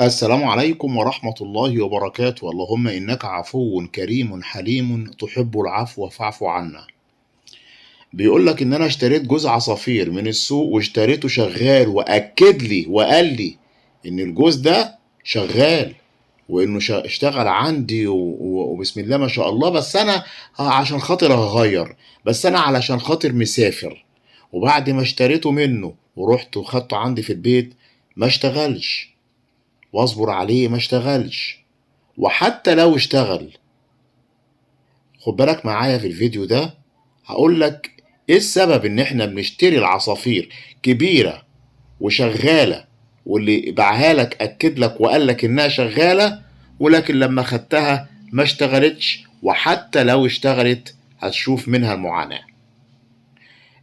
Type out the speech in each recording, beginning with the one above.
السلام عليكم ورحمة الله وبركاته. اللهم إنك عفو كريم حليم تحب العفو فاعف عنا. بيقول لك إن أنا اشتريت جوز عصافير من السوق واشتريته شغال، وأكد لي وقال لي إن الجوز ده شغال وإنه اشتغل عندي وبسم الله ما شاء الله. بس أنا عشان خاطر هغير، بس أنا علشان خاطر مسافر، وبعد ما اشتريته منه ورحت وخدته عندي في البيت ما اشتغلش، واصبر عليه ما اشتغلش. وحتى لو اشتغل، خد بالك معايا في الفيديو ده هقول لك ايه السبب ان احنا بنشتري العصافير كبيرة وشغالة، واللي باعها لك اكد لك وقال لك انها شغالة، ولكن لما خدتها ما اشتغلتش، وحتى لو اشتغلت هتشوف منها المعاناة.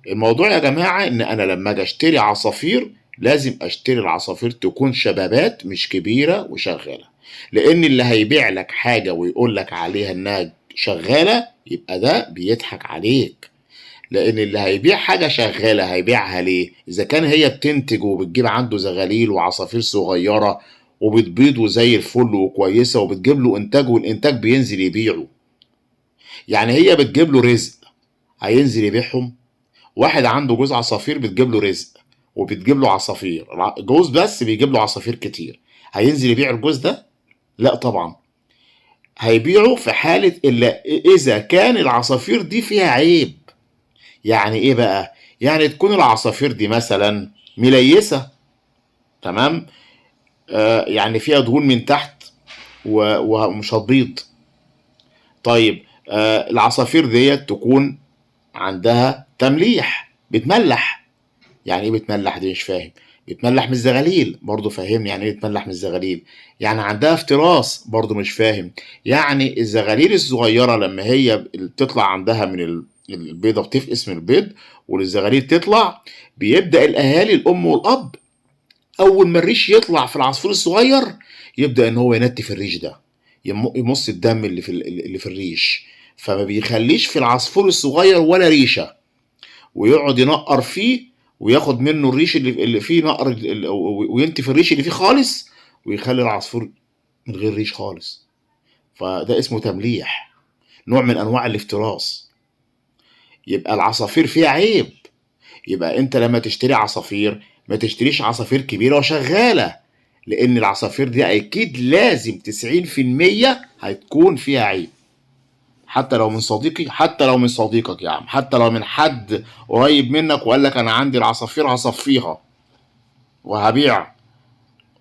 الموضوع يا جماعة ان انا لما اجي اشتري عصافير لازم اشتري العصافير تكون شبابات مش كبيرة وشغالة، لان اللي هيبيع لك حاجة ويقول لك عليها انها شغالة يبقى ده بيضحك عليك. لان اللي هيبيع حاجة شغالة هيبيعها ليه؟ اذا كان هي بتنتج وبتجيب عنده زغاليل وعصافير صغيرة وبتبيض وزي الفل وكويسة وبتجيب له انتاج، والانتاج بينزل يبيعه، يعني هي بتجيب له رزق، هينزل يبيعهم؟ واحد عنده جوز عصافير بتجيب له رزق وبتجيب له عصافير، جوز بس بيجيب له عصافير كتير، هينزل يبيع الجوز ده؟ لا طبعا. هيبيعه في حالة إلا إذا كان العصافير دي فيها عيب. يعني إيه بقى؟ يعني تكون العصافير دي مثلا مليسة، تمام؟ يعني فيها دهون من تحت ومش هتبيض. طيب العصافير ديت تكون عندها تمليح، بتملح. يعني ايه بتملح دي؟ مش فاهم. بتملح من الزغاليل برضه، فاهمني يعني ايه بتملح من الزغاليل؟ يعني عندها افتراس برضه، مش فاهم. يعني الزغاليل الصغيره لما هي بتطلع عندها من البيضه بتفقس من البيض والزغاليل تطلع، بيبدا الاهالي الام والاب اول ما الريش يطلع في العصفور الصغير يبدا ان هو ينتف الريش ده، يمص الدم اللي في الريش، فما بيخليش في العصفور الصغير ولا ريشه، ويقعد ينقر فيه وياخد منه الريش اللي فيه نقر وينتف الريش اللي فيه خالص، ويخلي العصفور من غير ريش خالص. فده اسمه تمليح، نوع من انواع الافتراس. يبقى العصافير فيها عيب. يبقى انت لما تشتري عصافير ما تشتريش عصافير كبيرة وشغالة، لان العصافير دي اكيد لازم 90% هتكون فيها عيب. حتى لو من صديقي، حتى لو من صديقك يا عم، حتى لو من حد قريب منك وقال لك انا عندي العصافير هصفيها وهبيع،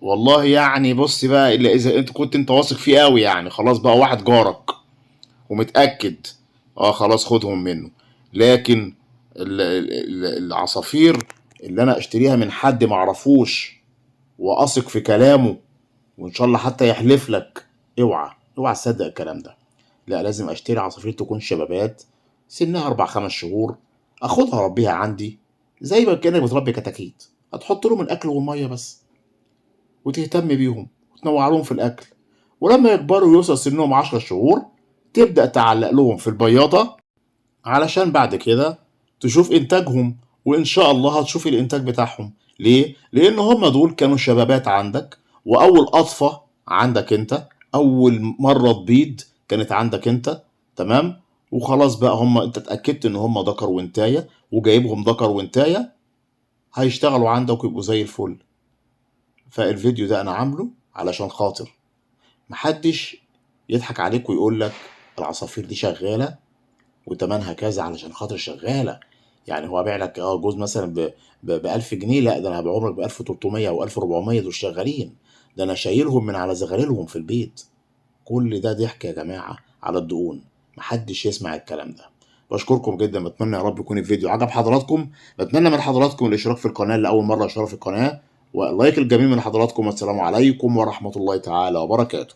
والله يعني بص بقى، الا اذا انت كنت انت واثق فيه قوي، يعني خلاص بقى واحد جارك ومتاكد، خلاص خدهم منه. لكن العصافير اللي انا اشتريها من حد معرفوش واثق في كلامه وان شاء الله حتى يحلف لك، اوعى اوعى تصدق الكلام ده. لا، لازم اشتري عصافير تكون شبابات سنها 4 5 شهور، اخدها اربيها عندي زي ما كانك بتربي كتاكيت، هتحط لهم الاكل والميه بس، وتهتم بيهم وتنوع لهم في الاكل، ولما يكبروا ويوصل سنهم 10 شهور تبدا تعلق لهم في البياضه، علشان بعد كده تشوف انتاجهم، وان شاء الله هتشوف الانتاج بتاعهم. ليه؟ لان هم دول كانوا شبابات عندك، واول قطفه عندك انت، اول مره تبيض كانت عندك انت، تمام؟ وخلاص بقى هم انت اتاكدت ان هم ذكر وانتايه وجايبهم ذكر وانتايه، هيشتغلوا عندك ويبقوا زي الفل. فالفيديو ده انا عامله علشان خاطر محدش يضحك عليك ويقول لك العصافير دي شغاله وتمنها كذا علشان خاطر شغاله. يعني هو بيع لك جوز مثلا ب 1000 جنيه، لا ده انا هبيعهم لك ب 1300 او 1400، دول شغالين، ده انا شايلهم من على زغاليلهم في البيت. كل ده ضحك يا جماعه على الدقون، محدش يسمع الكلام ده. بشكركم جدا، بتمنى يا رب يكون الفيديو عجب حضراتكم، بتمنى من حضراتكم الاشتراك في القناه اللي اول مره يشترك في القناه، واللايك الجميل من حضراتكم. والسلام عليكم ورحمه الله تعالى وبركاته.